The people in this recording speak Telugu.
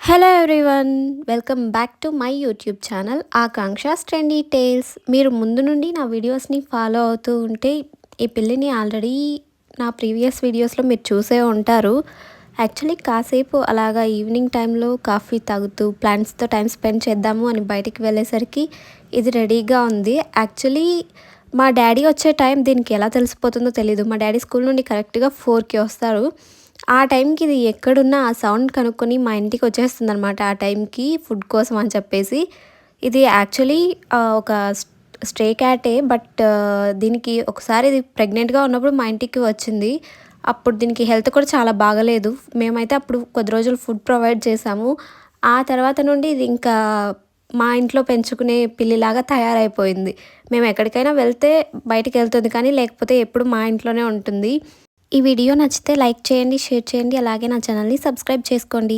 Hello everyone, welcome back to my YouTube channel Akanksha's trendy tales. మీరు ముందు నుండి నా వీడియోస్ని ఫాలో అవుతూ ఉంటే ఈ పిల్లిని ఆల్రెడీ నా ప్రీవియస్ వీడియోస్లో మీరు చూసే ఉంటారు. యాక్చువల్లీ కాసేపు అలాగా ఈవినింగ్ టైంలో కాఫీ తాగుతూ ప్లాంట్స్తో టైం స్పెండ్ చేద్దాము అని బయటికి వెళ్ళేసరికి ఇది రెడీగా ఉంది. యాక్చువల్లీ మా డాడీ వచ్చే టైం దీనికి ఎలా తెలిసిపోతుందో తెలీదు. మా డాడీ స్కూల్ నుండి కరెక్ట్గా 4కి వస్తారు. ఆ టైంకి ఇది ఎక్కడున్నా ఆ సౌండ్ కనుక్కొని మా ఇంటికి వచ్చేస్తుందనమాట. ఆ టైంకి ఫుడ్ కోసం అని చెప్పేసి. ఇది యాక్చువల్లీ ఒక స్ట్రే క్యాటే. బట్ దీనికి ఒకసారి ఇది ప్రెగ్నెంట్గా ఉన్నప్పుడు మా ఇంటికి వచ్చింది. అప్పుడు దీనికి హెల్త్ కూడా చాలా బాగలేదు. మేమైతే అప్పుడు కొద్ది రోజులు ఫుడ్ ప్రొవైడ్ చేసాము. ఆ తర్వాత నుండి ఇది ఇంకా మా ఇంట్లో పెంచుకునే పిల్లిలాగా తయారైపోయింది. మేము ఎక్కడికైనా వెళ్తే బయటికి వెళ్తుంది, కానీ లేకపోతే ఎప్పుడు మా ఇంట్లోనే ఉంటుంది. ఈ వీడియో నచ్చితే లైక్ చేయండి, షేర్ చేయండి, అలాగే నా ఛానల్ని సబ్స్క్రైబ్ చేసుకోండి.